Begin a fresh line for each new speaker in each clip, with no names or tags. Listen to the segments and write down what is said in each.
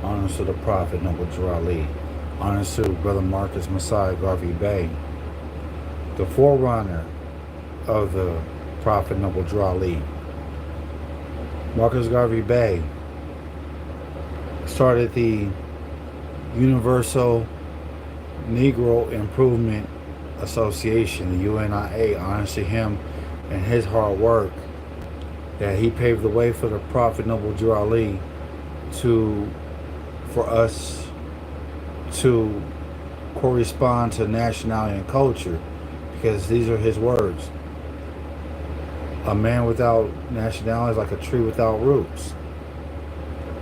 Honors to the Prophet Noble Drew Ali. Honors to Brother Marcus Messiah Garvey Bey, the forerunner of the Prophet Noble Drew Ali. Marcus Garvey Bey started the Universal Negro Improvement Association, the UNIA. Honors to him and his hard work that he paved the way for the Prophet Noble Drew Ali to for us to correspond to nationality and culture, because these are his words. A man without nationality is like a tree without roots.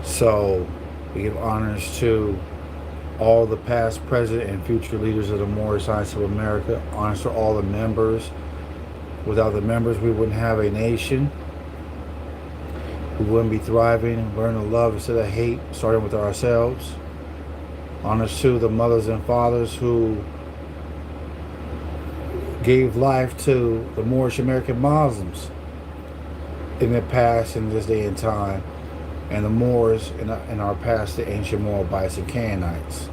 So we give honors to all the past, present, and future leaders of the Moorish Science of America. Honors to all the members. Without the members, we wouldn't have a nation. We wouldn't be thriving, learn to love instead of hate, starting with ourselves. Honors to the mothers and fathers who gave life to the Moorish American Muslims in the past, in this day and time, and the Moors in our past, the ancient Moabites and Canaanites.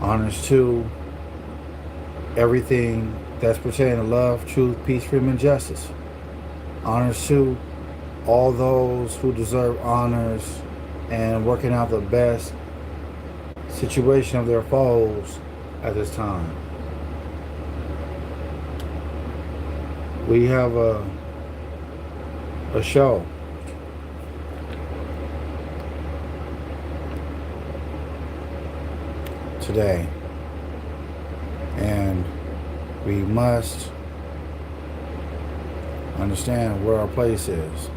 Honors to everything that's pertaining to love, truth, peace, freedom, and justice. Honors to all those who deserve honors and working out the best situation of their foes at this time. We have a show today, and we must understand where our place is.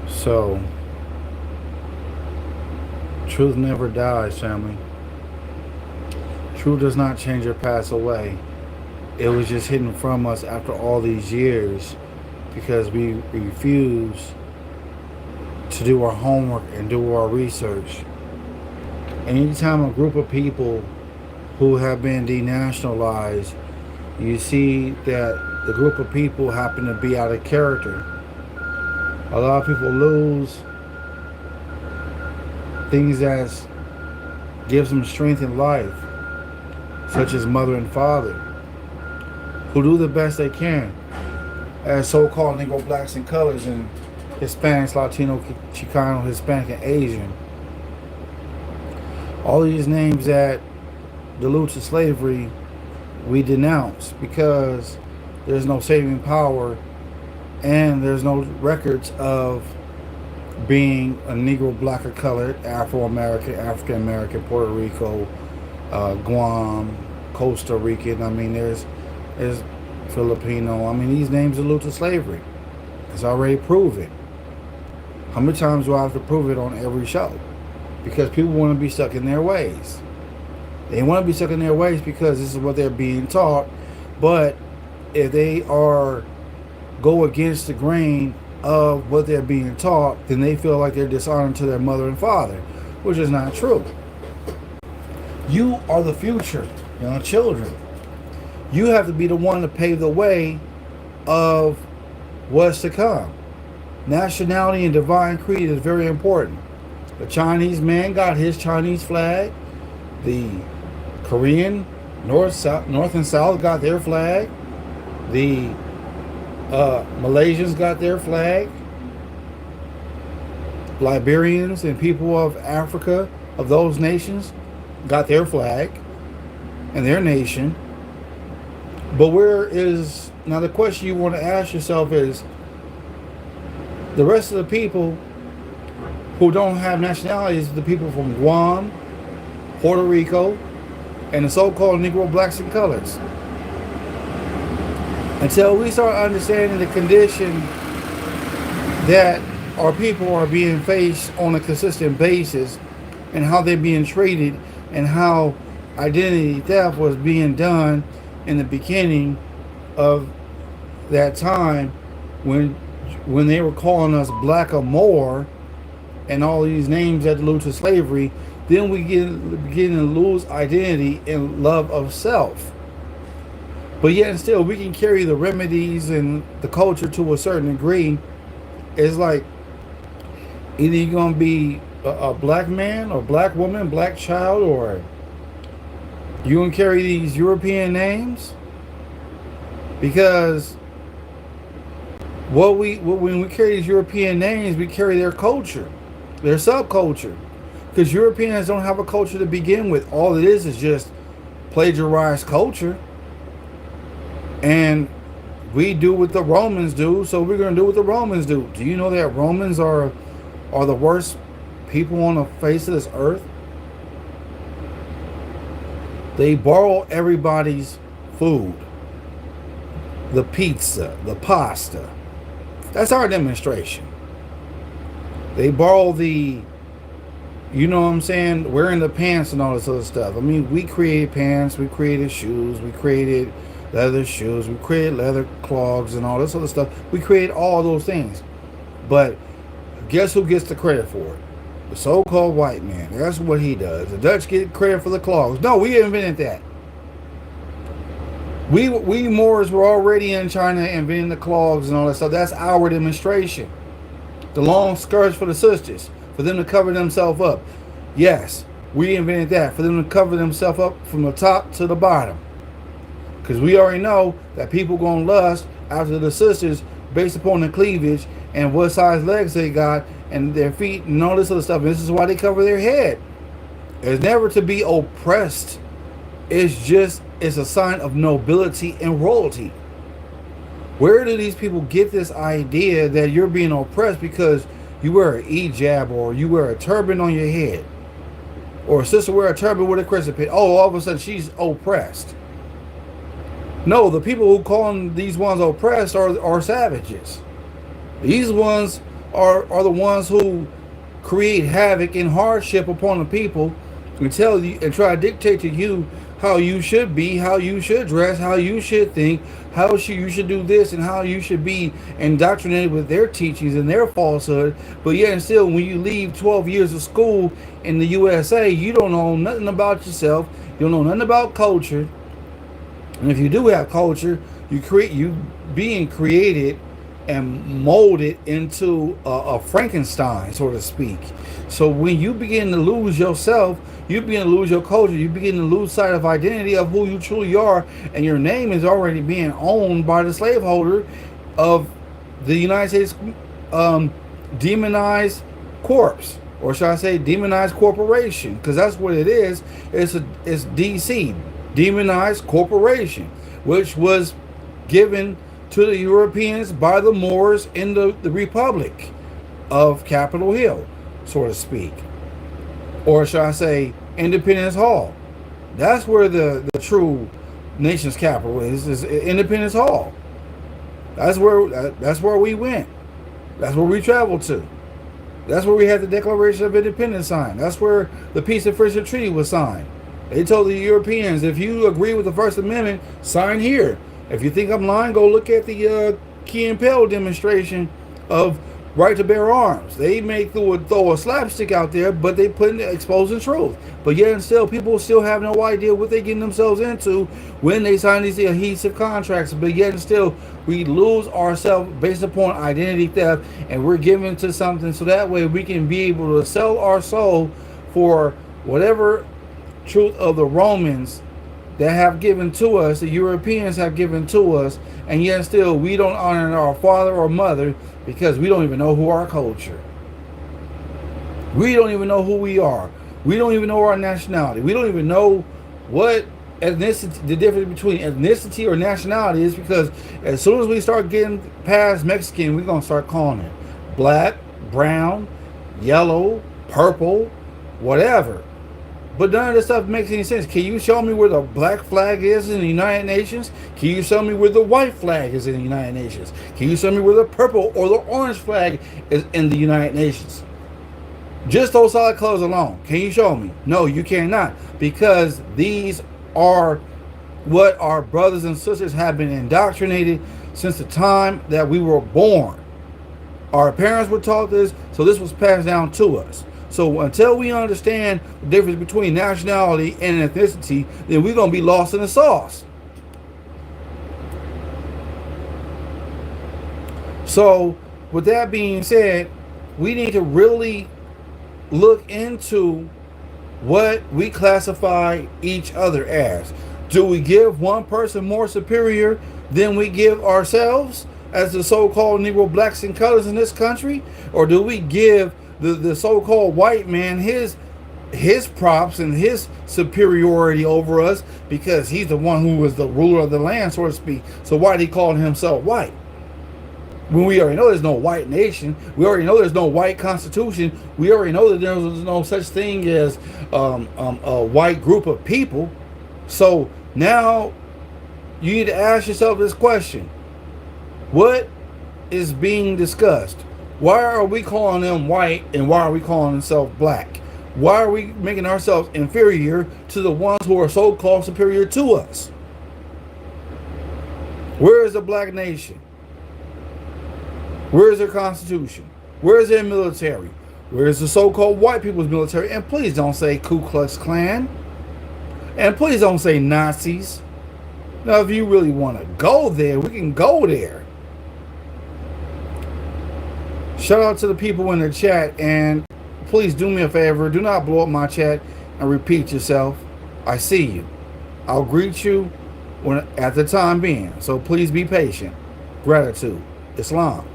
So, truth never dies, family. Truth does not change or pass away. It was just hidden from us after all these years because we refuse to do our homework and do our research. And anytime a group of people who have been denationalized, you see that the group of people happen to be out of character. A lot of people lose things that gives them strength in life, such as mother and father, who do the best they can as so-called Negro, blacks, and colors, and Hispanics, Latino, Chicano, Hispanic, and Asian. All these names that delude to slavery, we denounce because there's no saving power and there's no records of being a Negro, black, or colored, Afro-American, African-American, Puerto Rico, Guam, Costa Rican. I mean, there's Filipino. I mean, these names allude to slavery. It's already proven. How many times do I have to prove it on every show? Because people want to be stuck in their ways. They want to be stuck in their ways because this is what they're being taught. But if they go against the grain of what they're being taught, then they feel like they're dishonoring to their mother and father, which is not true. You are the future, young children. You have to be the one to pave the way of what's to come. Nationality and divine creed is very important. The Chinese man got his Chinese flag. The Korean North and South got their flag. The Malaysians got their flag. Liberians and people of Africa, of those nations, got their flag and their nation. But where is, now the question you want to ask yourself is, the rest of the people who don't have nationalities, the people from Guam, Puerto Rico, and the so-called Negro, blacks, and colors. Until we start understanding the condition that our people are being faced on a consistent basis and how they're being treated and how identity theft was being done in the beginning of that time when they were calling us black or more and all these names that allude to slavery, then we begin to lose identity and love of self. But yet and still, we can carry the remedies and the culture to a certain degree. It's like Either you're gonna be a black man or black woman, black child, or you gonna carry these European names because when we carry these European names, we carry their culture, their subculture. Because Europeans don't have a culture to begin with. All it is just plagiarized culture, and we do what the Romans do, so we're gonna do what the Romans do. Do you know that Romans are the worst people on the face of this earth? They borrow everybody's food, the pizza, the pasta. That's our demonstration. They borrow the, you know what I'm saying, wearing the pants and all this other stuff. I mean, we created pants, we created shoes, we created leather shoes, we created leather clogs and all this other stuff. We created all those things. But guess who gets the credit for it? The so-called white man. That's what he does. The Dutch get credit for the clogs. No, we invented that. We Moors were already in China inventing the clogs and all that stuff. That's our demonstration. The long skirts for the sisters, for them to cover themselves up. Yes, we invented that, for them to cover themselves up from the top to the bottom. Because we already know that people going to lust after the sisters based upon the cleavage and what size legs they got and their feet and all this other stuff. And this is why they cover their head. It's never to be oppressed. It's a sign of nobility and royalty. Where do these people get this idea that you're being oppressed because you wear an hijab or you wear a turban on your head? Or a sister wear a turban with a crescent pin. Oh, all of a sudden she's oppressed. No, the people who call these ones oppressed are savages. These ones are the ones who create havoc and hardship upon the people and tell you and try to dictate to you how you should be, how you should dress, how you should think, you should do this, and how you should be indoctrinated with their teachings and their falsehood. But yet and still, when you leave 12 years of school in the USA, you don't know nothing about yourself. You don't know nothing about culture. And if you do have culture, you being created and molded into a Frankenstein, so to speak. So when you begin to lose yourself, you begin to lose your culture, you begin to lose sight of identity of who you truly are, and your name is already being owned by the slaveholder of the United States demonized corpse, or should I say demonized corporation, because that's what it is. It's DC, demonized corporation, which was given to the Europeans by the Moors in the Republic of Capitol Hill, so to speak. Or should I say Independence Hall. That's where the true nation's capital is Independence Hall. That's where we went. That's where we traveled to. That's where we had the Declaration of Independence signed. That's where the Peace and Friendship Treaty was signed. They told the Europeans, if you agree with the First Amendment, sign here. If you think I'm lying, go look at the Key and Peele demonstration of right to bear arms. They may throw a slapstick out there, but they put in exposing truth. But yet and still, people still have no idea what they're getting themselves into when they sign these adhesive contracts. But yet and still, we lose ourselves based upon identity theft, and we're given to something so that way we can be able to sell our soul for whatever truth of the Romans that have given to us, the Europeans have given to us, and yet still we don't honor our father or mother because we don't even know who our culture. We don't even know who we are. We don't even know our nationality. We don't even know what ethnicity, the difference between ethnicity or nationality is, because as soon as we start getting past Mexican, we're going to start calling it black, brown, yellow, purple, whatever. But none of this stuff makes any sense. Can you show me where the black flag is in the United Nations? Can you show me where the white flag is in the United Nations? Can you show me where the purple or the orange flag is in the United Nations? Just those solid colors alone. Can you show me? No, you cannot. Because these are what our brothers and sisters have been indoctrinated since the time that we were born. Our parents were taught this, so this was passed down to us. So until we understand the difference between nationality and ethnicity, then we're going to be lost in the sauce. So with that being said, we need to really look into what we classify each other as. Do we give one person more superior than we give ourselves as the so-called Negro, blacks, and colors in this country? Or do we give the so-called white man his props and his superiority over us because he's the one who was the ruler of the land, so to speak? So why did he call himself white? When we already know there's no white nation, we already know there's no white constitution, we already know that there's no such thing as a white group of people. So now you need to ask yourself this question: what is being discussed? Why are we calling them white and why are we calling themselves black? Why are we making ourselves inferior to the ones who are so-called superior to us? Where is the black nation? Where is their constitution? Where is their military? Where is the so-called white people's military? And please don't say Ku Klux Klan. And please don't say Nazis. Now, if you really want to go there, we can go there. Shout out to the people in the chat, and please do me a favor. Do not blow up my chat and repeat yourself. I see you. I'll greet you at the time being. So please be patient. Gratitude. Islam.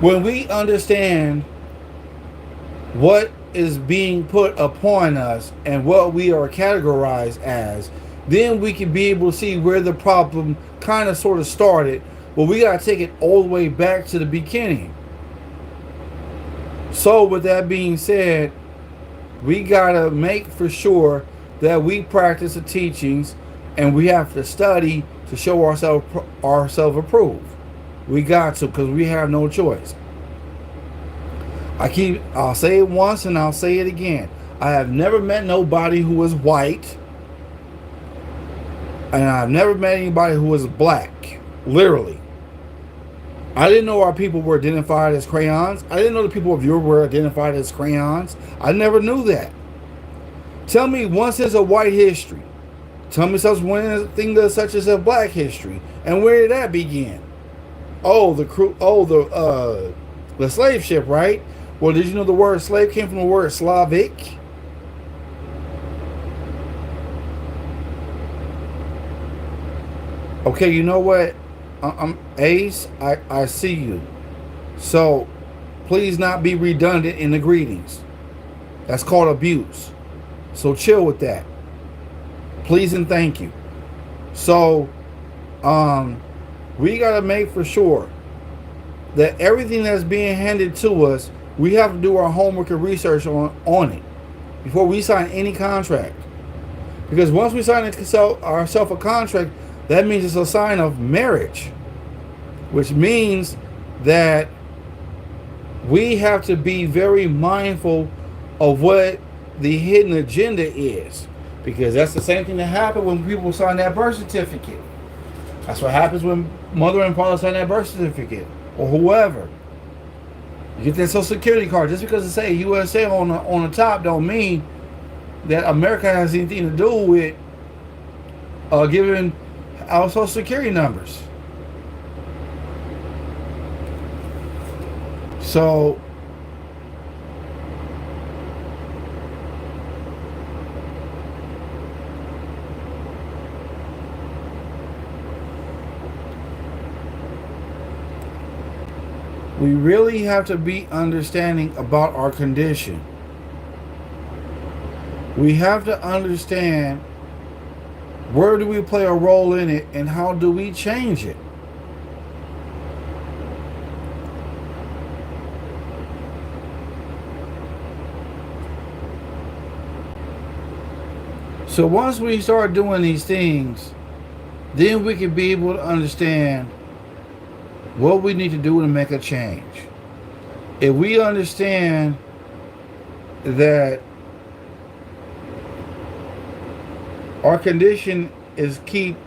When we understand what is being put upon us and what we are categorized as, then we can be able to see where the problem kind of sort of started. But we got to take it all the way back to the beginning. So with that being said, we got to make for sure that we practice the teachings, and we have to study to show ourselves approved. We got to, because we have no choice. I'll say it once and I'll say it again. I have never met nobody who was white, and I've never met anybody who was black. Literally. I didn't know our people were identified as crayons. I didn't know the people of Europe were identified as crayons. I never knew that. Tell me once there's a white history. Tell me something such as a black history. And where did that begin? Oh, the slave ship, right? Well, did you know the word slave came from the word Slavic? Okay, you know what? Ace, I see you. So, please not be redundant in the greetings. That's called abuse. So chill with that. Please and thank you. So, we got to make for sure that everything that's being handed to us, we have to do our homework and research on it before we sign any contract. Because once we sign ourselves a contract, that means it's a sign of marriage, which means that we have to be very mindful of what the hidden agenda is, because that's the same thing that happened when people sign that birth certificate. That's what happens when mother and father sign that birth certificate, or whoever. You get that Social Security card. Just because it say USA on the top don't mean that America has anything to do with giving our Social Security numbers. So we really have to be understanding about our condition. We have to understand where do we play a role in it and how do we change it. So once we start doing these things, then we can be able to understand what we need to do to make a change. If we understand that our condition is keep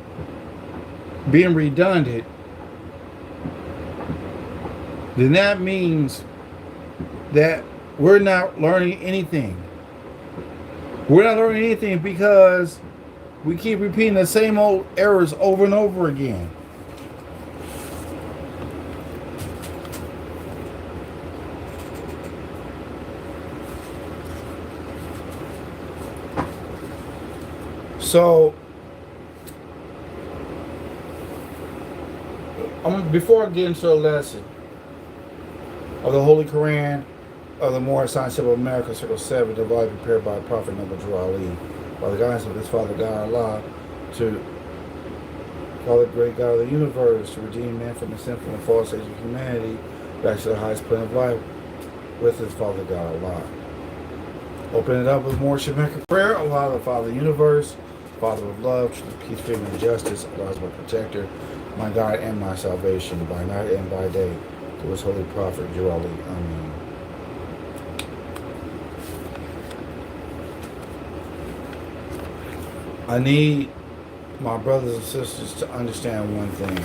being redundant, then that means that we're not learning anything. We're not learning anything because we keep repeating the same old errors over and over again. So, before I get into the lesson of the Holy Quran of the Moorish Science of America, Circle 7, the volume prepared by Prophet Noble Drew Ali, by the guidance of his Father God Allah, to Father Great God of the Universe, to redeem man from the sinful and false age of humanity back to the highest plane of life with his Father God Allah. Open it up with more Shemaiah prayer. Allah, the Father of the Universe, Father of love, truth, peace, freedom, and justice. Allah is my protector, my God, and my salvation, by night and by day. To his holy prophet, Drew Ali. Amen. I need my brothers and sisters to understand one thing.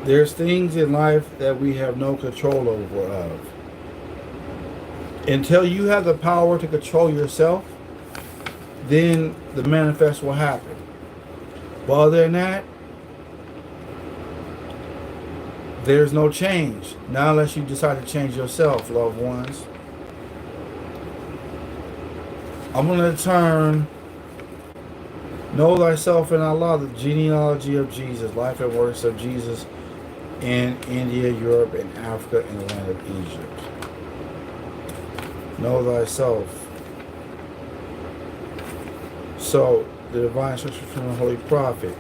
There's things in life that we have no control over of. Until you have the power to control yourself, then the manifest will happen. But other than that, there's no change. Not unless you decide to change yourself, loved ones. I'm going to turn Know Thyself in Allah, the genealogy of Jesus, life and works of Jesus in India, Europe, and Africa, and the land of Egypt. Know Thyself. So, the divine instruction from the Holy Prophet.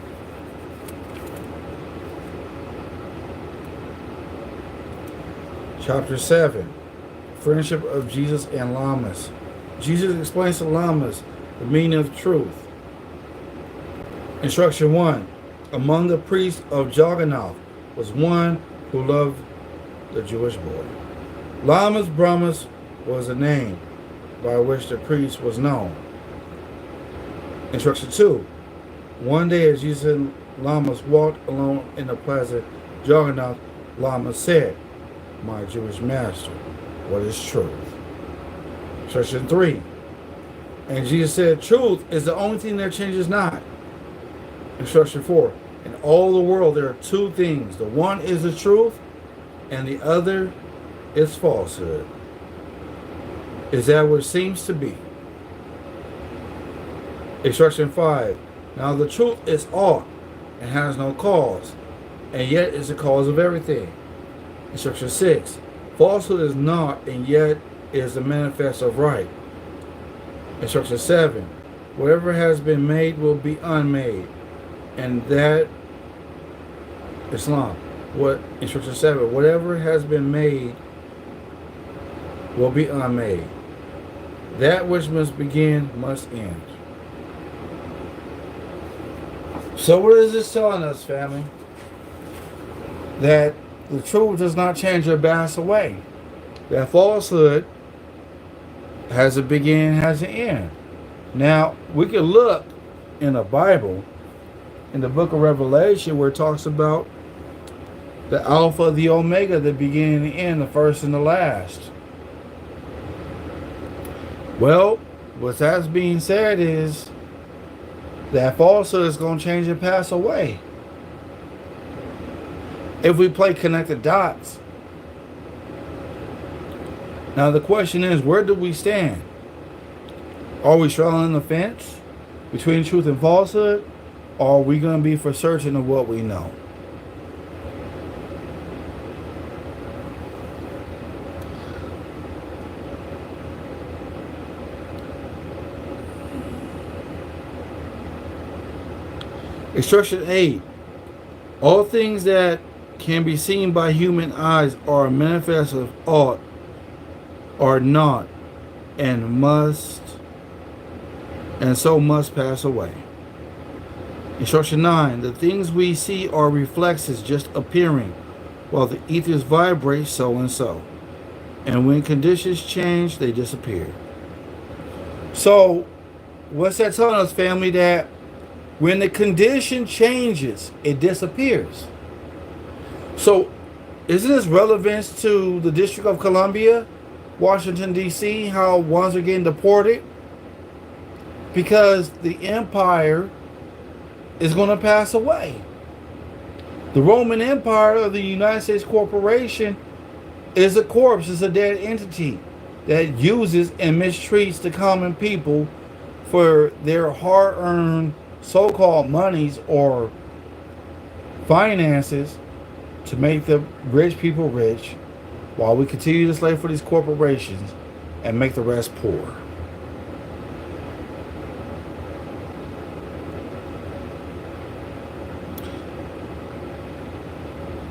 Chapter 7. Friendship of Jesus and Lamas. Jesus explains to Lamas the meaning of truth. Instruction 1. Among the priests of Jagannath was one who loved the Jewish boy. Lamas Brahmas was a name by which the priest was known. Instruction 2. One day as Jesus and Lamas walked alone in the plaza Jagannath, Lamas said, "My Jewish master, what is truth?" Instruction 3. And Jesus said, "Truth is the only thing that changes not." Instruction 4. In all the world there are two things. The one is the truth, and the other is falsehood. Is that what it seems to be? Instruction 5. Now the truth is aught and has no cause, and yet is the cause of everything. Instruction 6. Falsehood is not, and yet is the manifest of right. Instruction 7. Whatever has been made will be unmade, and that Islam. Instruction 7. Whatever has been made will be unmade. That which must begin must end. So what is this telling us, family? That the truth does not change or pass away. That falsehood has a beginning, has an end. Now, we can look in the Bible, in the book of Revelation, where it talks about the Alpha, the Omega, the beginning and the end, the first and the last. Well, what that's being said is that falsehood is going to change and pass away. If we play connect the dots. Now the question is, where do we stand? Are we straddling the fence between truth and falsehood? Or are we going to be for certain of what we know? Instruction 8. All things that can be seen by human eyes are manifest of aught, are not, and so must pass away. Instruction 9. The things we see are reflexes just appearing, while the ethers vibrate so and so. And when conditions change, they disappear. So, what's that telling us, family? That when the condition changes, it disappears. So, isn't this relevance to the District of Columbia, Washington, D.C., how ones are getting deported? Because the empire is going to pass away. The Roman Empire of the United States Corporation is a corpse, is a dead entity. that uses and mistreats the common people for their hard-earned so-called monies or finances to make the rich people rich, while we continue to slave for these corporations and make the rest poor.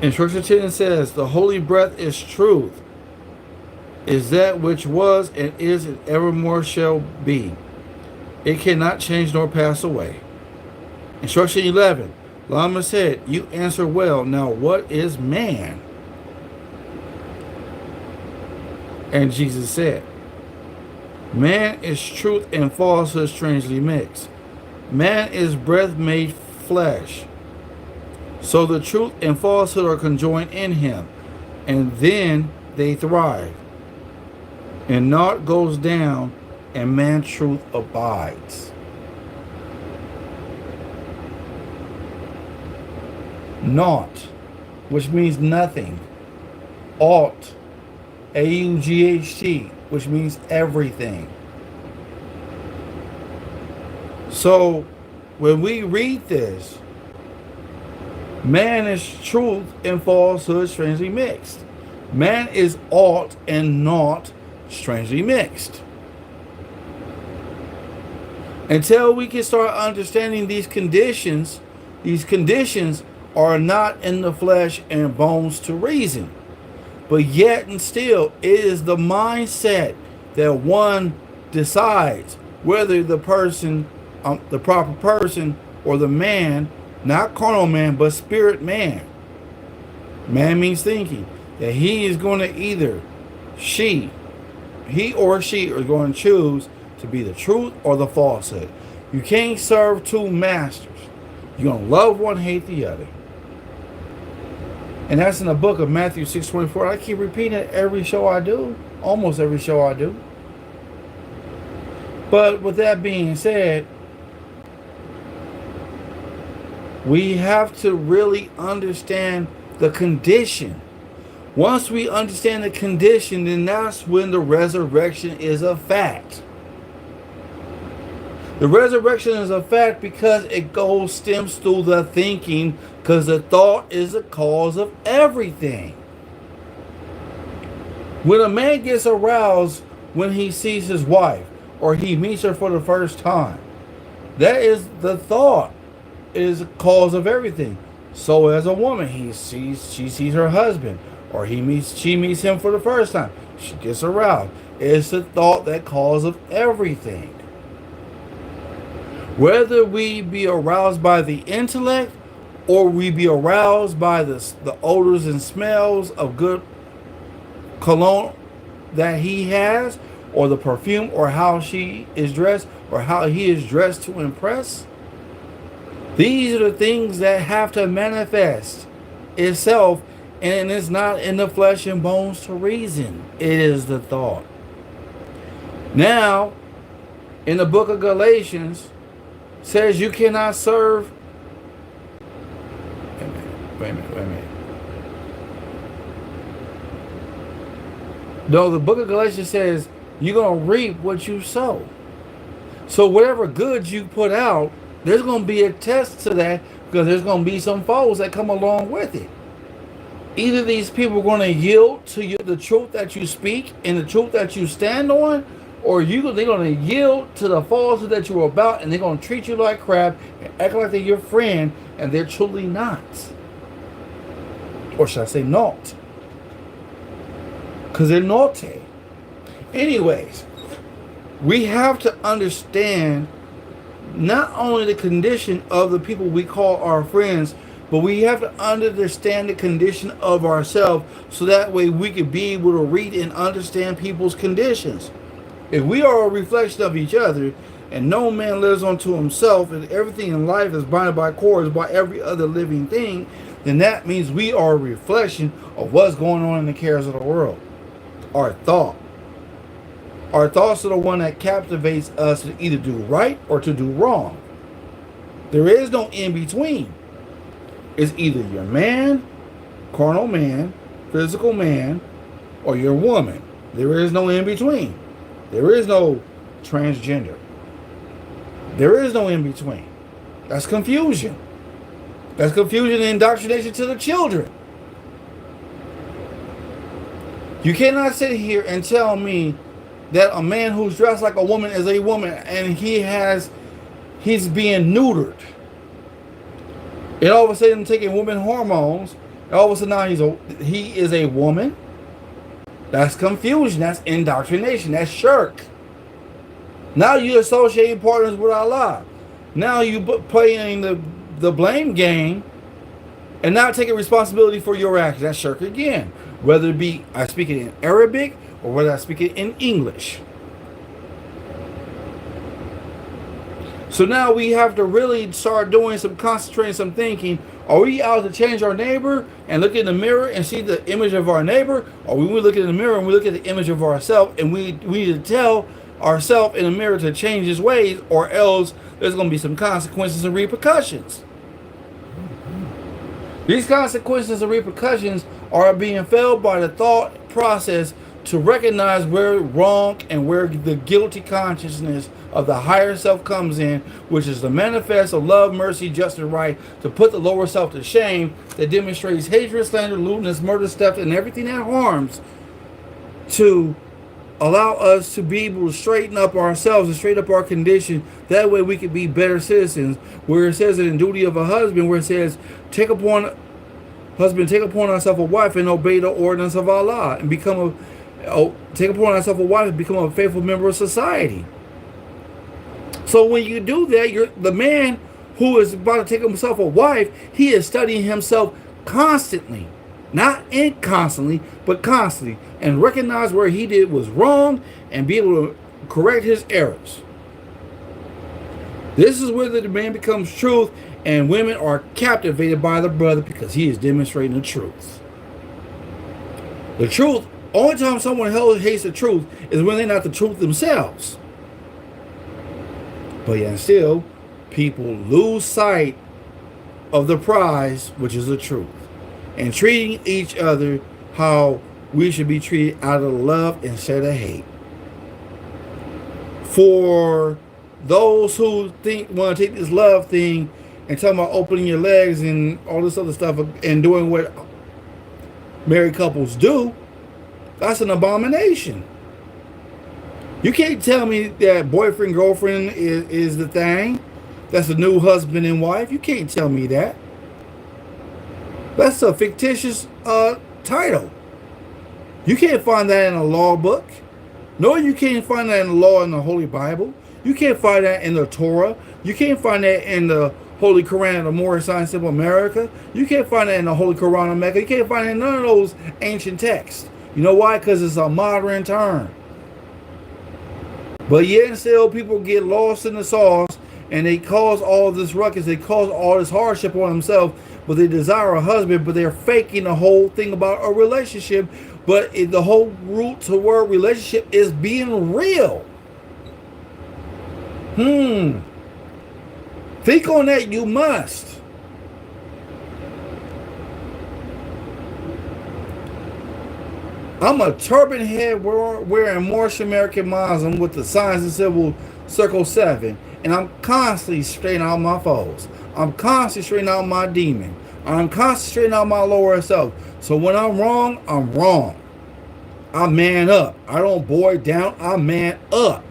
Instruction 10 says, the holy breath is truth, is that which was and is and evermore shall be. It cannot change nor pass away. Instruction 11, Lama said, you answer well. Now what is man? And Jesus said, man is truth and falsehood strangely mixed. Man is breath made flesh. So the truth and falsehood are conjoined in him, and then they thrive. And naught goes down, and man's truth abides. Naught, which means nothing. Aught, A-U-G-H-T, which means everything. So when we read this, man is truth and falsehood strangely mixed. Man is aught and naught strangely mixed. Until we can start understanding these conditions are not in the flesh and bones to reason. But yet and still, it is the mindset that one decides whether the person, the proper person, or the man, not carnal man, but spirit man. Man means thinking. That he is going to either, he or she are going to choose to be the truth or the falsehood. You can't serve two masters. You're going to love one, hate the other. And that's in the book of Matthew 6:24. I keep repeating it every show I do. Almost every show I do. But with that being said, we have to really understand the condition. Once we understand the condition, then that's when the resurrection is a fact. The resurrection is a fact because it stems through the thinking, because the thought is the cause of everything. When a man gets aroused when he sees his wife or he meets her for the first time, that is the thought is the cause of everything. So as a woman, she sees her husband, or she meets him for the first time. She gets aroused. It's the thought that cause of everything. Whether we be aroused by the intellect, or we be aroused by the odors and smells of good cologne that he has, or the perfume, or how she is dressed, or how he is dressed to impress. These are the things that have to manifest itself, and it's not in the flesh and bones to reason. It is the thought. Now, in the book of Galatians, says you cannot serve. Wait a minute. No, the book of Galatians says you're going to reap what you sow. So whatever goods you put out, there's going to be a test to that, because there's going to be some foes that come along with it. Either these people are going to yield to you, the truth that you speak and the truth that you stand on, or they're going to yield to the falsehood that you're about, and they're going to treat you like crap and act like they're your friend, and they're truly not. Or should I say not? Because they're naughty. Anyways, we have to understand not only the condition of the people we call our friends, but we have to understand the condition of ourselves, so that way we can be able to read and understand people's conditions. If we are a reflection of each other, and no man lives unto himself, and everything in life is bounded by cords by every other living thing, then that means we are a reflection of what's going on in the cares of the world. Our thoughts are the one that captivates us to either do right or to do wrong. There is no in between. It's either your man, carnal man, physical man, or your woman, There is no in between. There is no transgender. There is no in between. That's confusion. That's confusion and indoctrination to the children. You cannot sit here and tell me that a man who's dressed like a woman is a woman and he's being neutered. And all of a sudden taking woman hormones, and all of a sudden now he is a woman. That's confusion. That's indoctrination. That's shirk. Now you're associating partners with Allah. Now you playing the blame game and not taking responsibility for your actions. That's shirk again. Whether it be I speak it in Arabic or whether I speak it in English. So now we have to really start doing some concentrating, some thinking. Are we out to change our neighbor and look in the mirror and see the image of our neighbor? Or we look in the mirror and we look at the image of ourselves and we need to tell ourselves in the mirror to change his ways, or else there's going to be some consequences and repercussions. These consequences and repercussions are being felt by the thought process to recognize where wrong and where the guilty consciousness of the higher self comes in, which is the manifest of love, mercy, justice, right, to put the lower self to shame, that demonstrates hatred, slander, lewdness, murder, theft, and everything that harms, to allow us to be able to straighten up ourselves and straighten up our condition. That way we can be better citizens. Where it says it in duty of a husband, where it says, take upon ourselves a wife and obey the ordinance of Allah, and take upon ourselves a wife and become a faithful member of society. So when you do that, the man who is about to take himself a wife, he is studying himself constantly. Not inconstantly, but constantly. And recognize where he did was wrong and be able to correct his errors. This is where the man becomes truth, and women are captivated by the brother because he is demonstrating the truth. The truth, only time someone hates the truth is when they're not the truth themselves. But yet still, people lose sight of the prize, which is the truth. And treating each other how we should be treated, out of love instead of hate. For those who want to take this love thing and talking about opening your legs and all this other stuff and doing what married couples do, that's an abomination. You can't tell me that boyfriend, girlfriend is the thing. That's the new husband and wife. You can't tell me that. That's a fictitious title. You can't find that in a law book. No, you can't find that in the law in the Holy Bible. You can't find that in the Torah. You can't find that in the Holy Quran of the Moorish Science of America. You can't find that in the Holy Quran of Mecca. You can't find it in none of those ancient texts. You know why? Because it's a modern term. But yet and still people get lost in the sauce and they cause all this ruckus. They cause all this hardship on themselves. But they desire a husband, but they're faking the whole thing about a relationship. But the whole root to word relationship is being real. Think on that, you must. I'm a turban head wearing Moorish American Muslim with the Signs and Civil Circle 7. And I'm constantly straightening out my foes. I'm constantly straightening out my demon. I'm constantly straightening out my lower self. So when I'm wrong, I'm wrong. I man up. I don't boy down. I man up.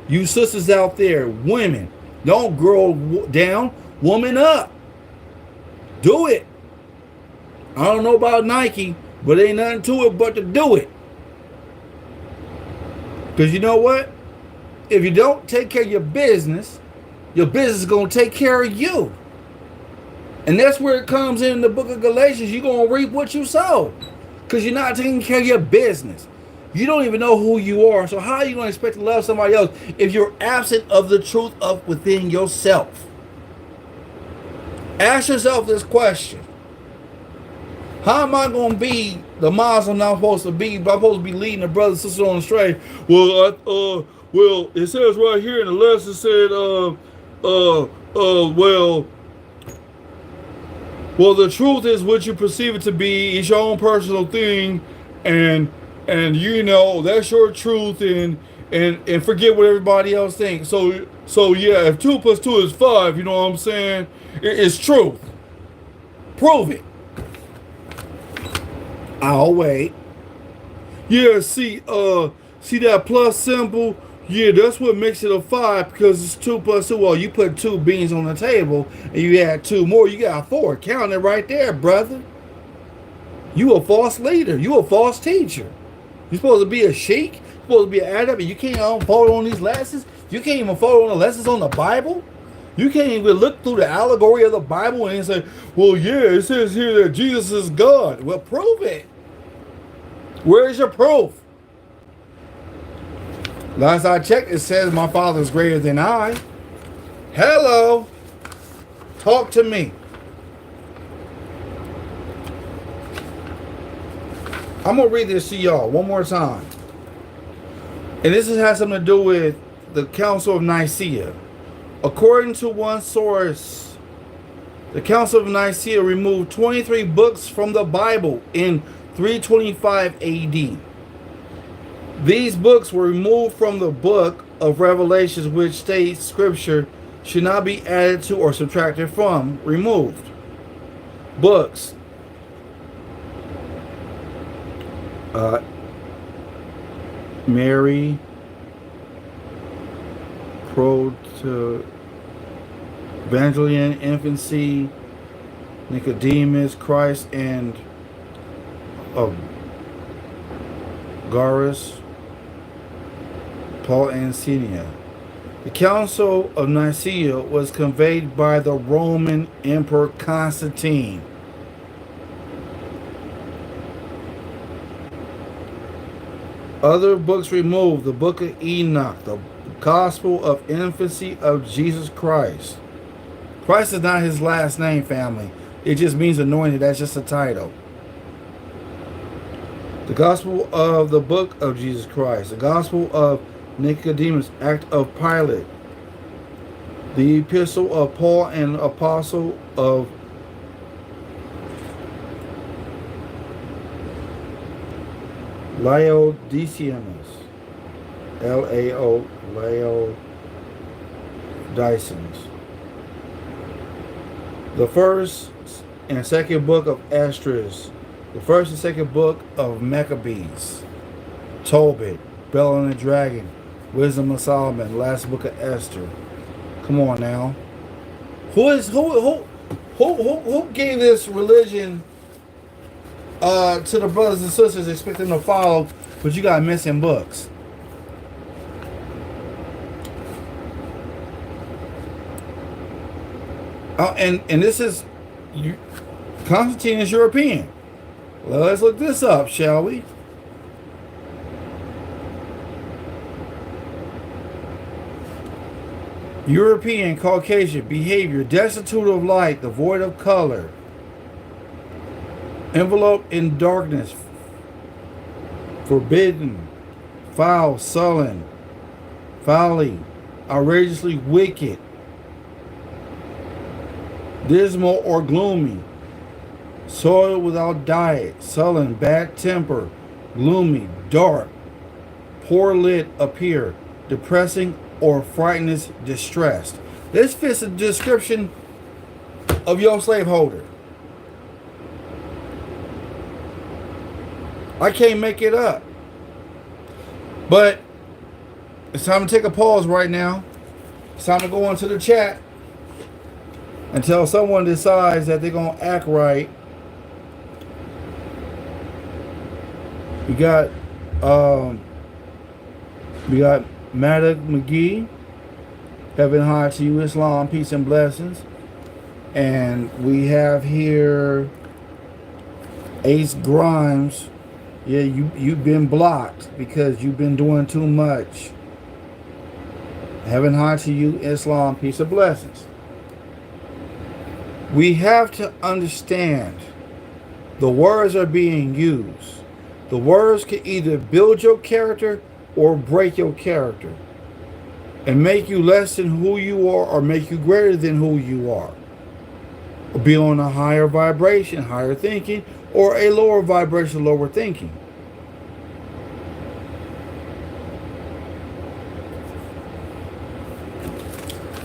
You sisters out there, women, don't girl down. Woman up. Do it. I don't know about Nike, but ain't nothing to it but to do it. Because you know what? If you don't take care of your business is going to take care of you. And that's where it comes in the book of Galatians. You're going to reap what you sow. Because you're not taking care of your business. You don't even know who you are. So how are you going to expect to love somebody else if you're absent of the truth of within yourself? Ask yourself this question. How am I going to be the Muslim I'm supposed to be? I'm supposed to be leading the brothers and sisters on the straight. Well, it says right here in the lesson, it said, well, the truth is what you perceive it to be. It's your own personal thing, and and you know that's your truth, and forget what everybody else thinks. So yeah, if 2 + 2 is 5, you know what I'm saying? It's truth. Prove it. I'll wait. Yeah, see that plus symbol? Yeah, that's what makes it a 5 because it's 2 + 2. Well, you put 2 beans on the table and you add 2 more, you got 4. Count it right there, brother. You a false leader. You a false teacher. You supposed to be a sheik. You supposed to be an adab, and you can't follow on these lessons. You can't even follow on the lessons on the Bible. You can't even look through the allegory of the Bible and say, well, yeah, it says here that Jesus is God. Well, prove it. Where's your proof? Last I checked, it says my Father is greater than I. Hello. Talk to me. I'm going to read this to y'all one more time. And this has something to do with the Council of Nicaea. According to one source, the Council of Nicaea removed 23 books from the Bible in 325 AD. These books were removed from the book of Revelations, which states scripture should not be added to or subtracted from. Removed. Books. Mary, Proto, Evangelion, Infancy, Nicodemus, Christ, and Garus, Paul, and Senia. The Council of Nicaea was convened by the Roman Emperor Constantine. Other books removed: the Book of Enoch, the Gospel of Infancy of Jesus Christ. Christ is not his last name, family. It just means anointed. That's just a title. The Gospel of the Book of Jesus Christ. The Gospel of Nicodemus, Act of Pilate. The Epistle of Paul and Apostle of Laodiceans. L-A-O, Laodiceans. The first and second book of Esdras. The first and second book of Maccabees. Tobit, Bel and the Dragon, Wisdom of Solomon, last book of Esther. Come on now. Who gave this religion to the brothers and sisters, expecting them to follow, but you got missing books? And this is Constantine is European. Well, let's look this up, shall we? European, Caucasian, behavior, destitute of light, devoid of color, enveloped in darkness, forbidden, foul, sullen, foully, outrageously wicked, dismal or gloomy, soiled without diet, sullen, bad temper, gloomy, dark, poor lit appear, depressing or frightened, distressed. This fits the description of your slaveholder. I can't make it up. But it's time to take a pause right now. It's time to go into the chat until someone decides that they're going to act right. We got Maddox McGee, heaven high to you, Islam, peace and blessings. And we have here Ace Grimes. Yeah, you've been blocked because you've been doing too much. Heaven high to you, Islam, peace and blessings. We have to understand the words are being used. The words can either build your character or break your character and make you less than who you are or make you greater than who you are. Or be on a higher vibration, higher thinking, or a lower vibration, lower thinking.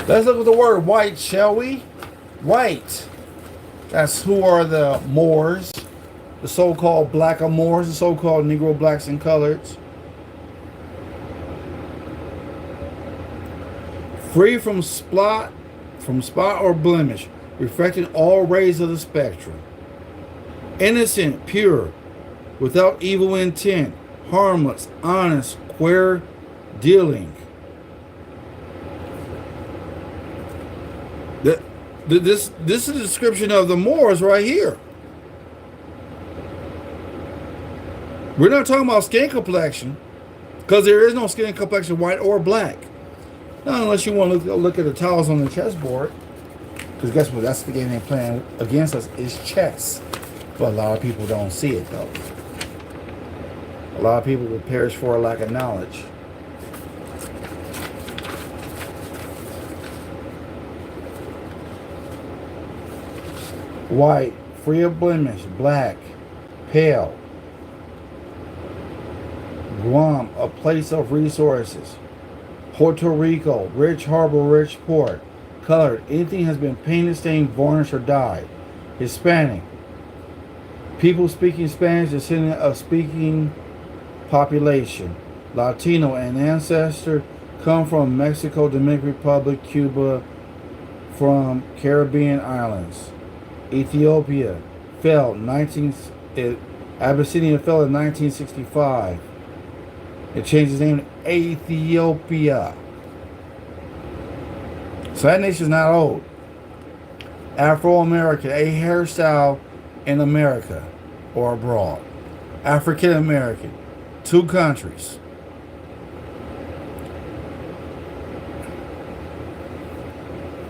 Let's look at the word white, shall we? White. That's who are the Moors, the so-called blackamoors, the so-called Negro blacks and coloreds. Free from spot or blemish, reflecting all rays of the spectrum. Innocent, pure, without evil intent, harmless, honest, square dealing. This is a description of the Moors right here. We're not talking about skin complexion, because there is no skin complexion, white or black. Not unless you want to look at the tiles on the chessboard. Because guess what? That's the game they're playing against us, is chess. But a lot of people don't see it, though. A lot of people will perish for a lack of knowledge. White, free of blemish, black, pale. Guam, a place of resources. Puerto Rico, rich harbor, rich port. Colored, anything has been painted, stained, varnished, or dyed. Hispanic, people speaking Spanish, descendant of speaking population. Latino, an ancestor come from Mexico, Dominican Republic, Cuba, from Caribbean islands. Ethiopia fell Abyssinia fell in 1965. It changed its name to Ethiopia. So that nation's not old. Afro-American, a hairstyle in America or abroad. African-American, 2 countries.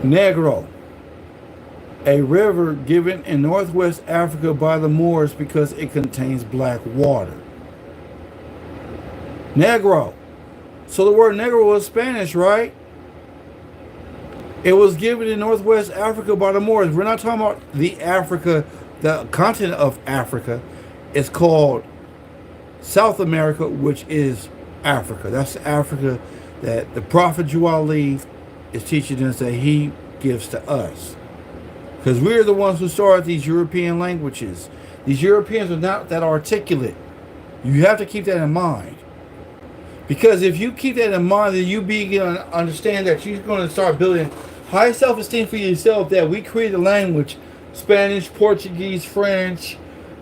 Negro, a river given in northwest Africa by the Moors because it contains black water. Negro. So the word negro was Spanish, right? It was given in northwest Africa by the Moors. We're not talking about the Africa, the continent of Africa. It's called South America, which is Africa. That's the Africa that the Prophet Ali is teaching us that he gives to us. Because we're the ones who started these European languages. These Europeans are not that articulate. You have to keep that in mind. Because if you keep that in mind, then you begin to understand that you're going to start building high self-esteem for yourself, that we created a language, Spanish, Portuguese, French,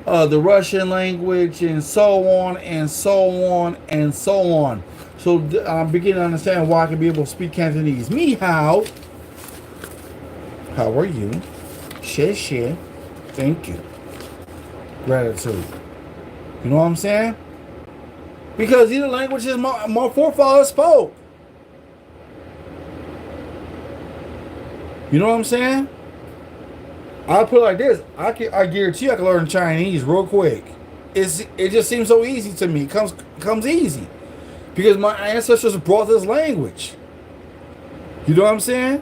the Russian language, and so on, and so on, and so on. So I'm beginning to understand why I can be able to speak Cantonese. Me hao. How are you? Xie. Thank you. Gratitude. You know what I'm saying? Because these are languages my forefathers spoke. You know what I'm saying? I'll put it like this. I guarantee you I can learn Chinese real quick. It just seems so easy to me. It comes easy. Because my ancestors brought this language. You know what I'm saying?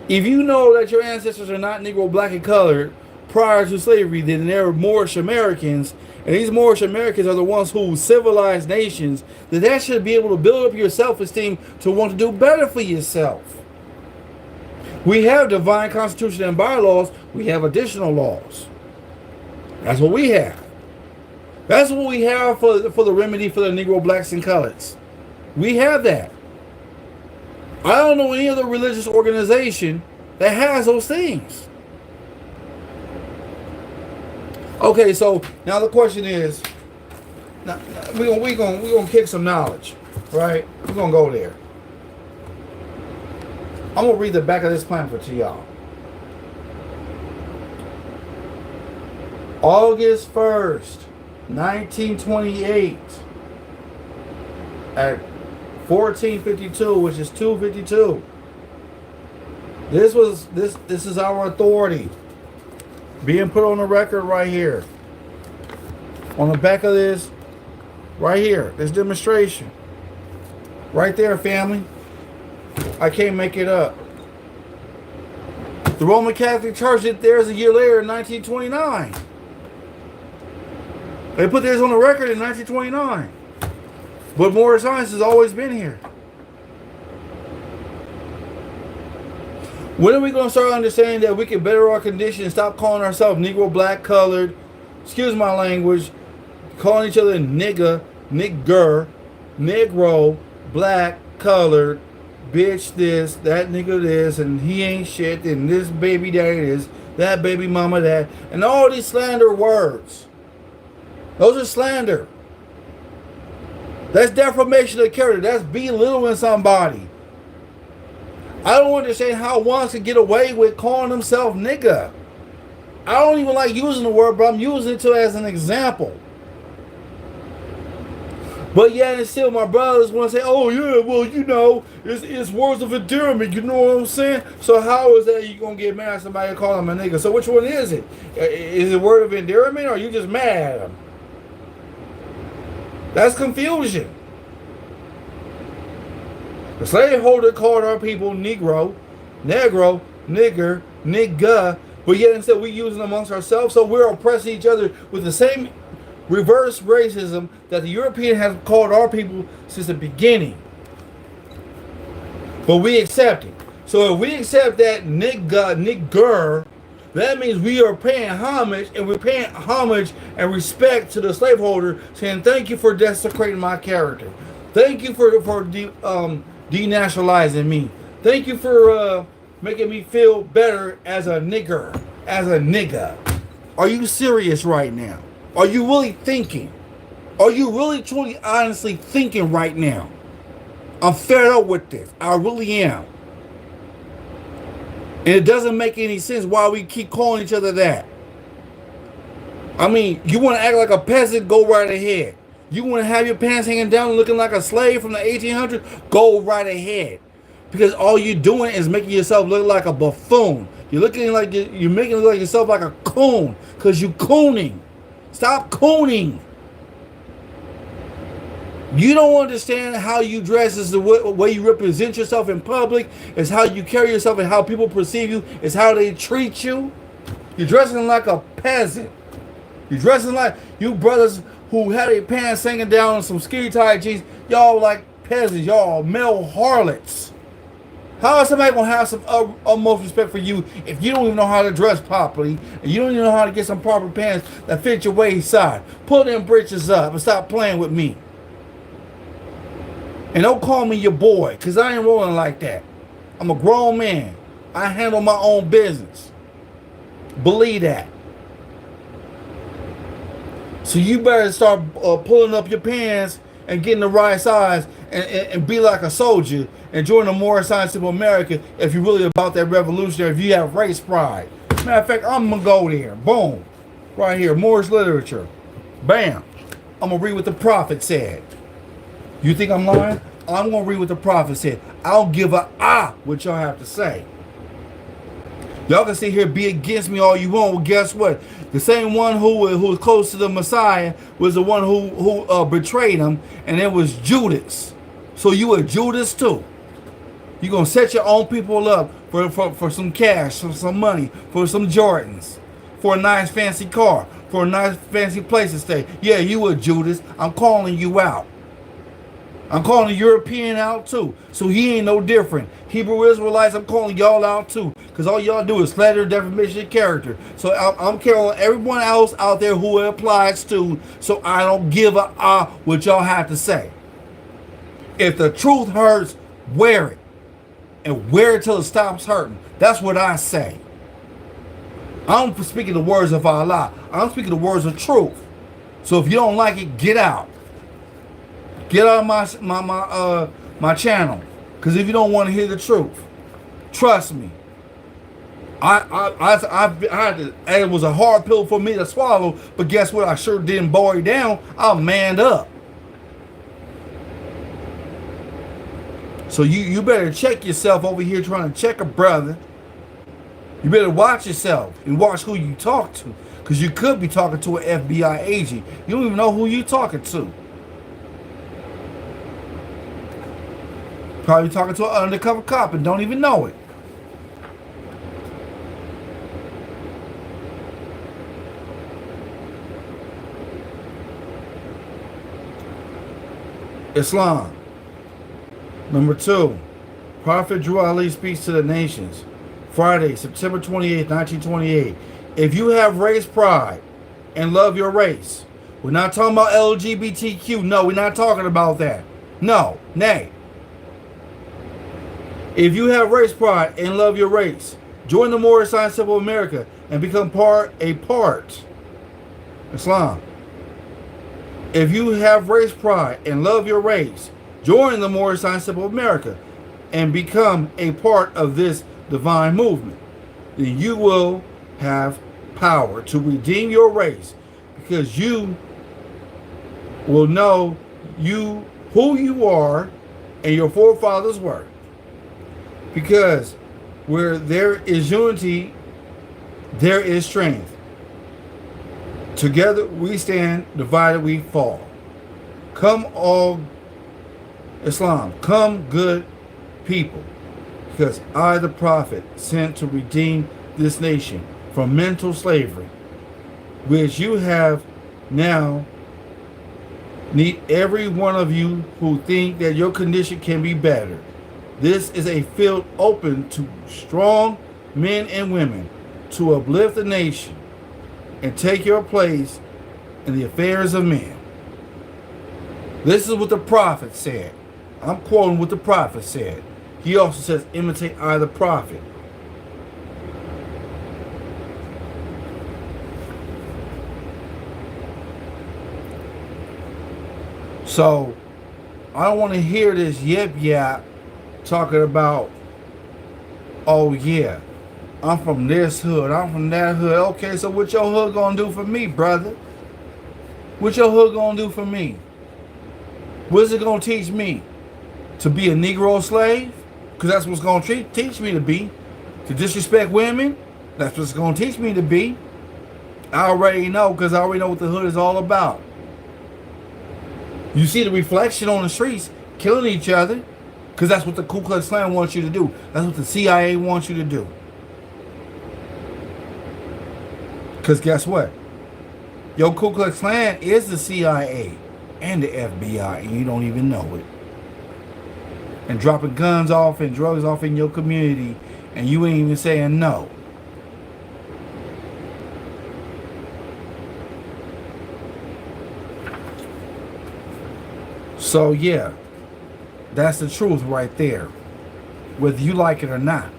If you know that your ancestors are not Negro, black, and colored prior to slavery, then they're Moorish Americans, and these Moorish Americans are the ones who civilized nations, then that should be able to build up your self-esteem to want to do better for yourself. We have divine constitution and bylaws. We have additional laws. That's what we have. That's what we have for the remedy for the Negro, blacks, and coloreds. We have that. I don't know any other religious organization that has those things. Okay, so now the question is, now we're gonna kick some knowledge, right? We're gonna go there. I'm gonna read the back of this pamphlet to y'all. August 1st, 1928, at 1452, which is 252. This is our authority being put on the record right here. On the back of this, right here, this demonstration. Right there, family. I can't make it up. The Roman Catholic Church did theirs a year later in 1929. They put theirs on the record in 1929. But Moorish science has always been here. When are we going to start understanding that we can better our condition and stop calling ourselves Negro, black, colored, excuse my language, calling each other nigga, nigger, negro, black, colored, bitch this, that nigga this, and he ain't shit, and this baby daddy this, that baby mama that, and all these slander words. Those are slander. That's defamation of character. That's belittling somebody. I don't understand how one can get away with calling himself nigga. I don't even like using the word, but I'm using it as an example. But yeah, and still my brothers want to say, oh yeah, well, you know, it's words of endearment, you know what I'm saying? So how is that you going to get mad at somebody calling him a nigga? So which one is it? Is it word of endearment or are you just mad at him? That's confusion. The slaveholder called our people Negro, Negro, nigger, nigga, but yet instead we use it amongst ourselves, so we're oppressing each other with the same reverse racism that the European has called our people since the beginning. But we accept it. So if we accept that nigga, nigger, that means we are paying homage, and we're paying homage and respect to the slaveholder, saying thank you for desecrating my character. Thank you for denationalizing me. Thank you for making me feel better as a nigger, as a nigga. Are you serious right now? Are you really thinking? Are you really, truly, honestly thinking right now? I'm fed up with this. I really am. And it doesn't make any sense why we keep calling each other that. I mean, you want to act like a peasant, go right ahead. You want to have your pants hanging down and looking like a slave from the 1800s, go right ahead. Because all you're doing is making yourself look like a buffoon. You're looking like you're making look like yourself like a coon, because you're cooning. Stop cooning. You don't understand how you dress is the way you represent yourself in public. It's how you carry yourself and how people perceive you. It's how they treat you. You're dressing like a peasant. You're dressing like you brothers who had their pants hanging down and some skinny tight jeans. Y'all like peasants. Y'all male harlots. How is somebody going to have some utmost respect for you if you don't even know how to dress properly and you don't even know how to get some proper pants that fit your waist side? Pull them britches up and stop playing with me. And don't call me your boy, because I ain't rolling like that. I'm a grown man. I handle my own business. Believe that. So you better start pulling up your pants and getting the right size and be like a soldier and join the Morris Science of America if you're really about that revolutionary, if you have race pride. Matter of fact, I'm going to go there. Boom. Right here. Morris literature. Bam. I'm going to read what the prophet said. You think I'm lying? I'm going to read what the prophet said. I don't give a what y'all have to say. Y'all can sit here be against me all you want. Well, guess what? The same one who was close to the Messiah was the one who betrayed him, and it was Judas. So you a Judas too. You're going to set your own people up for some cash, for some money, for some Jordans, for a nice fancy car, for a nice fancy place to stay. Yeah, you a Judas. I'm calling you out. I'm calling the European out too. So he ain't no different. Hebrew Israelites, I'm calling y'all out too. Because all y'all do is slander, defamation of character. So I'm calling everyone else out there who it applies to, so I don't give a what y'all have to say. If the truth hurts, wear it. And wear it till it stops hurting. That's what I say. I'm speaking the words of Allah. I'm speaking the words of truth. So if you don't like it, get out. Get out of my channel, because if you don't want to hear the truth, trust me, I had to, and it was a hard pill for me to swallow. But guess what? I sure didn't boil it down. I manned up. So you better check yourself over here trying to check a brother. You better watch yourself and watch who you talk to, because you could be talking to an FBI agent. You don't even know who you're talking to. Probably talking to an undercover cop and don't even know it. Islam. Number 2, Prophet Drew Ali speaks to the nations. Friday, September 28th, 1928. If you have race pride and love your race, we're not talking about LGBTQ. No, we're not talking about that. No, nay. If you have race pride and love your race, join the Moorish Science Temple of America and become a part Islam. If you have race pride and love your race, join the Moorish Science Temple of America and become a part of this divine movement. Then you will have power to redeem your race, because you will know who you are and your forefathers were. Because where there is unity, there is strength. Together we stand, divided we fall. Come all Islam, come good people, because I, the prophet, sent to redeem this nation from mental slavery, which you have now. Need every one of you who think that your condition can be better. This is a field open to strong men and women to uplift the nation and take your place in the affairs of men. This is what the prophet said. I'm quoting what the prophet said. He also says, imitate I, the prophet. So, I don't want to hear this yap talking about, oh yeah, I'm from this hood, I'm from that hood. Okay, so what your hood gonna do for me, brother? What your hood gonna do for me? What's it gonna teach me? To be a Negro slave? Because that's what's gonna teach me to be. To disrespect women? That's what's gonna teach me to be. I already know, because I already know what the hood is all about. You see the reflection on the streets, killing each other, because that's what the Ku Klux Klan wants you to do. That's what the CIA wants you to do. Because guess what? Your Ku Klux Klan is the CIA and the FBI, and you don't even know it. And dropping guns off and drugs off in your community, and you ain't even saying no. So yeah, that's the truth right there, whether you like it or not.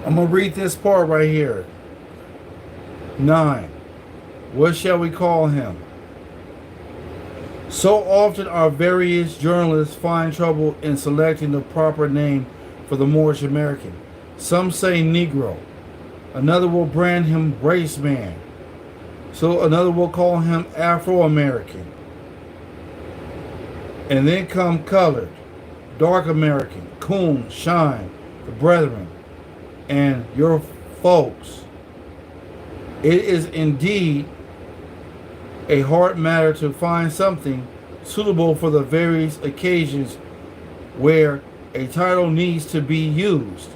I'm going to read this part right here. 9. What shall we call him? So often our various journalists find trouble in selecting the proper name for the Moorish American. Some say Negro. Another will brand him race man. So another will call him Afro-American. And then come colored, dark American, coon, shine, the brethren, and your folks. It is indeed a hard matter to find something suitable for the various occasions where a title needs to be used.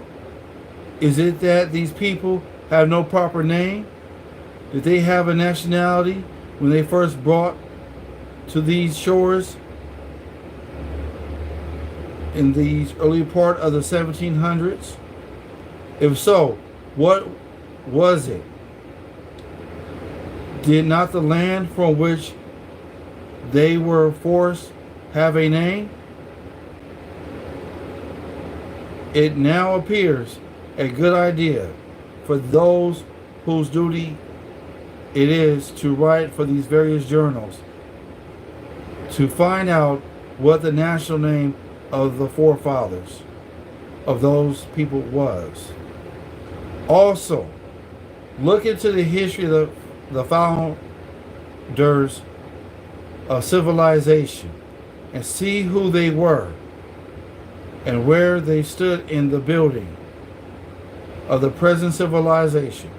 Is it that these people have no proper name? Did they have a nationality when they first brought to these shores in the early part of the 1700s? If so, what was it? Did not the land from which they were forced have a name? It now appears a good idea for those whose duty it is to write for these various journals to find out what the national name of the forefathers of those people was. Also, look into the history of the founders of civilization and see who they were and where they stood in the building of the present civilization.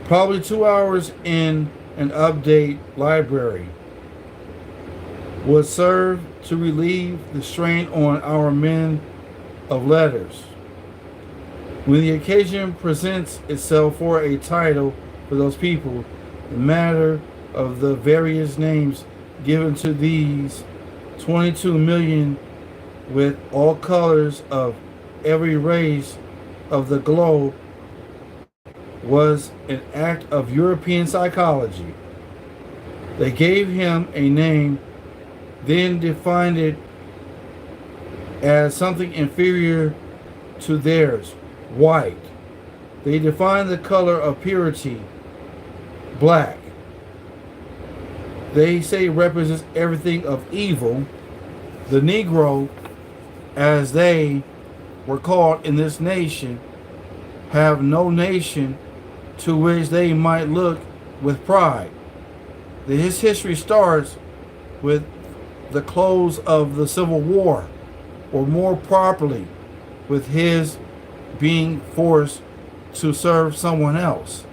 Probably 2 hours in and update library would serve to relieve the strain on our men of letters. When the occasion presents itself for a title for those people, the matter of the various names given to these 22 million with all colors of every race of the globe was an act of European psychology. They gave him a name, then defined it as something inferior to theirs, white. They defined the color of purity, black. They say represents everything of evil. The Negro, as they were called in this nation, have no nation to which they might look with pride. His history starts with the close of the Civil War, or more properly, with his being forced to serve someone else.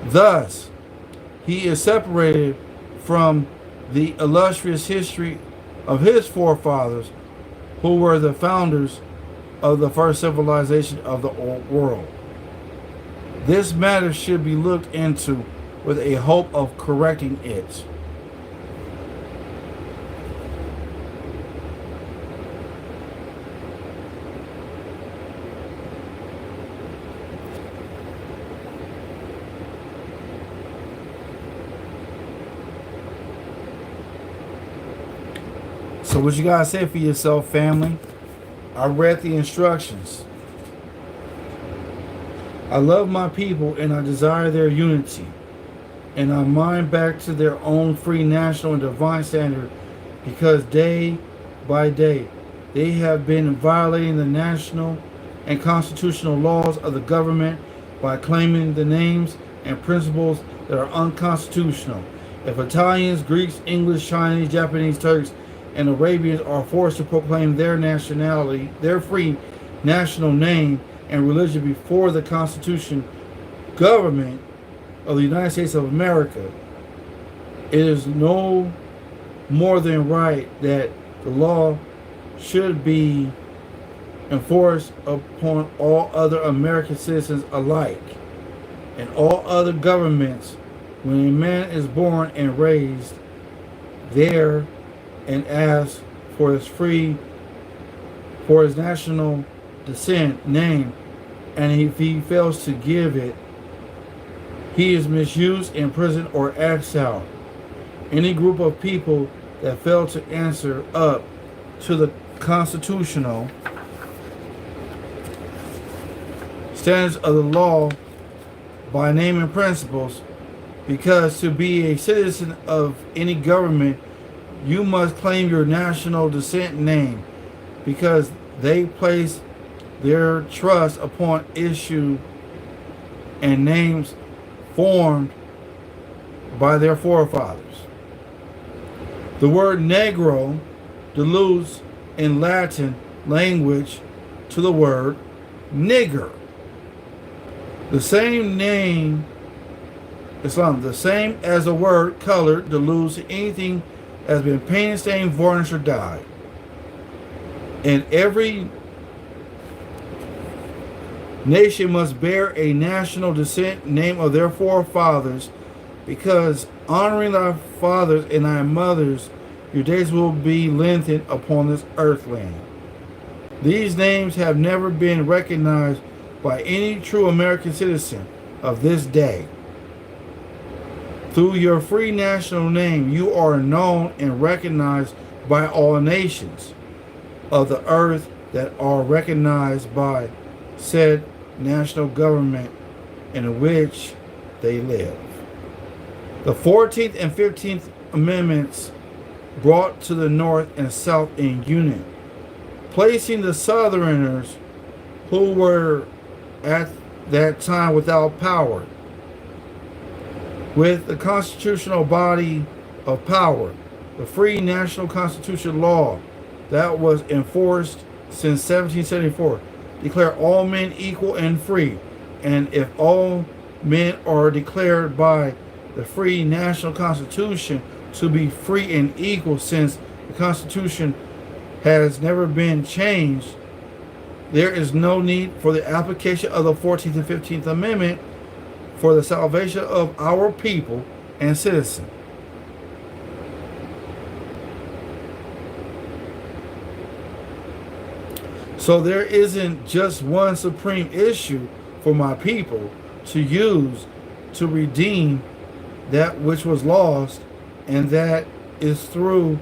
Thus, he is separated from the illustrious history of his forefathers, who were the founders of the first civilization of the old world. This matter should be looked into with a hope of correcting it. So what you gotta say for yourself, family? I read the instructions. I love my people and I desire their unity. And I mind back to their own free national and divine standard, because day by day they have been violating the national and constitutional laws of the government by claiming the names and principles that are unconstitutional. If Italians, Greeks, English, Chinese, Japanese, Turks, and Arabians are forced to proclaim their nationality, their free national name and religion before the Constitution government of the United States of America, it is no more than right that the law should be enforced upon all other American citizens alike and all other governments. When a man is born and raised there and asks for his national descent name, and if he fails to give it, he is misused, imprisoned, or exiled. Any group of people that fail to answer up to the constitutional standards of the law by name and principles, because to be a citizen of any government, you must claim your national descent name, because they place their trust upon issue and names formed by their forefathers. The word Negro alludes in Latin language to the word nigger. The same name, the same as the word color alludes to anything that has been painted, stained, varnished, or dyed. And every nation must bear a national descent name of their forefathers, because honoring thy fathers and thy mothers, your days will be lengthened upon this earthland. These names have never been recognized by any true American citizen of this day. Through your free national name, you are known and recognized by all nations of the earth that are recognized by said national government in which they live. The 14th and 15th Amendments brought to the North and South in union, placing the Southerners, who were at that time without power, with the constitutional body of power, the free national constitutional law that was enforced since 1774, declare all men equal and free. And if all men are declared by the free national constitution to be free and equal, since the constitution has never been changed. There is no need for the application of the 14th and 15th Amendment for the salvation of our people and citizens. So there isn't just one supreme issue for my people to use to redeem that which was lost, and that is through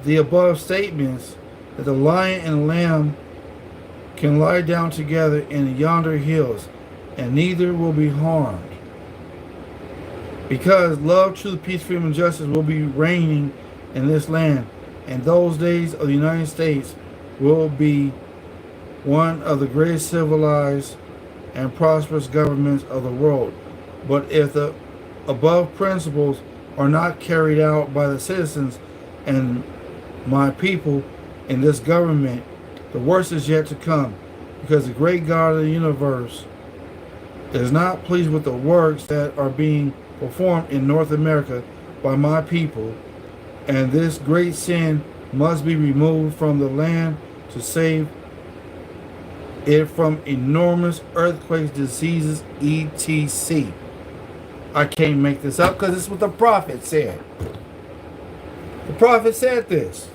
the above statements that the lion and lamb can lie down together in yonder hills, and neither will be harmed. Because love, truth, peace, freedom, and justice will be reigning in this land, and those days of the United States will be one of the greatest civilized and prosperous governments of the world. But if the above principles are not carried out by the citizens and my people in this government, the worst is yet to come, because the great God of the universe is not pleased with the works that are being performed in North America by my people, and this great sin must be removed from the land to save it from enormous earthquakes, diseases, etc. I can't make this up because it's what the prophet said. The prophet said this.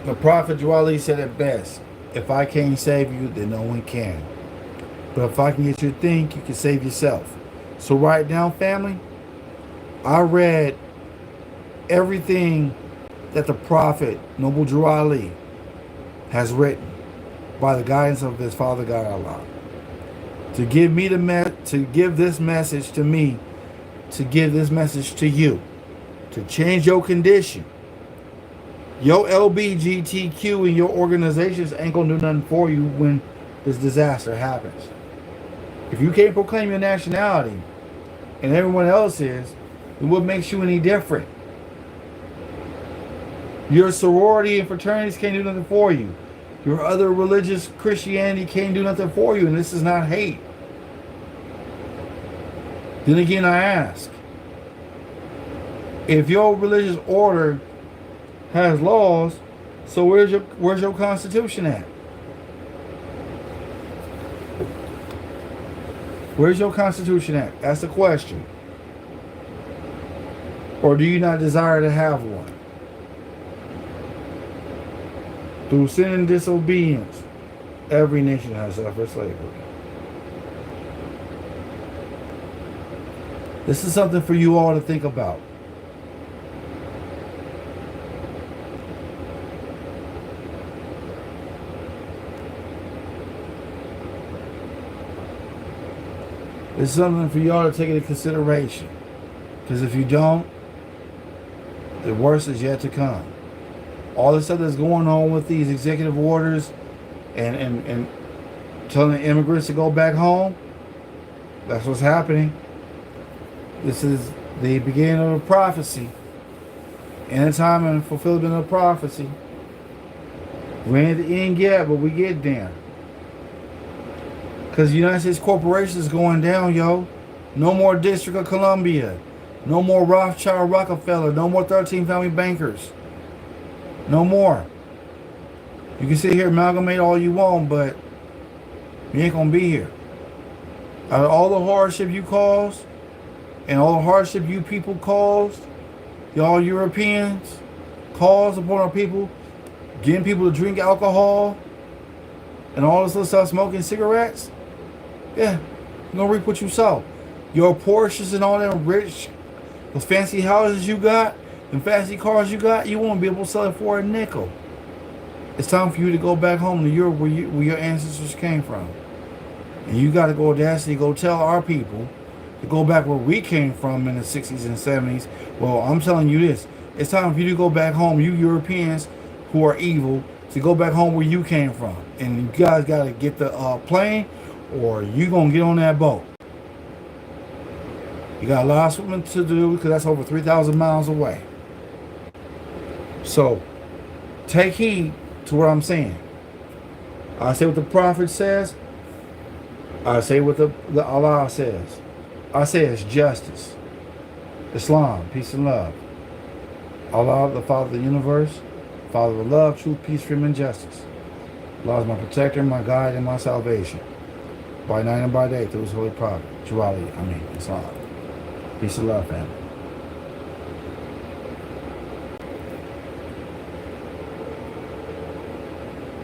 The prophet Joel said it best. If I can't save you, then no one can. But if I can get you to think, you can save yourself. So right now, family, I read everything that the prophet Noble Drew Ali has written by the guidance of his Father God Allah, to give me to give this message to me, to give this message to you, to change your condition. Your LBGTQ and your organizations ain't gonna do nothing for you when this disaster happens. If you can't proclaim your nationality and everyone else is, then what makes you any different? Your sorority and fraternities can't do nothing for you. Your other religious Christianity can't do nothing for you, and this is not hate. Then again, I ask, if your religious order has laws, so where's your constitution at? Where's your constitution at? That's the question. Or do you not desire to have one? Through sin and disobedience, every nation has suffered slavery. This is something for you all to think about. It's something for y'all to take into consideration. Because if you don't, the worst is yet to come. All the stuff that's going on with these executive orders and telling immigrants to go back home, that's what's happening. This is the beginning of a prophecy. And a time and fulfillment of prophecy. We ain't at the end yet, but we get there. Because the United States corporation is going down, yo. No more District of Columbia. No more Rothschild, Rockefeller. No more 13 family bankers. No more. You can sit here and amalgamate all you want, but you ain't going to be here. Out of all the hardship you caused, and all the hardship you people caused, y'all Europeans caused upon our people, getting people to drink alcohol, and all this other stuff, smoking cigarettes, yeah, you're going to reap what you sow. Your Porsches and all them rich, those fancy houses you got, and fancy cars you got, you won't be able to sell it for a nickel. It's time for you to go back home to Europe where your ancestors came from. And you got to go audacity, go tell our people to go back where we came from in the 60s and 70s. Well, I'm telling you this. It's time for you to go back home, you Europeans who are evil, to go back home where you came from. And you guys got to get the plane, or you going to get on that boat. You got a lot of swimming to do because that's over 3,000 miles away. So take heed to what I'm saying. I say what the prophet says. I say what the Allah says. I say it's justice. Islam, peace and love. Allah, the Father of the universe, Father of love, truth, peace, freedom, and justice. Allah is my protector, my guide, and my salvation. By night and by day through his holy prophet, Islam. Peace and love, family.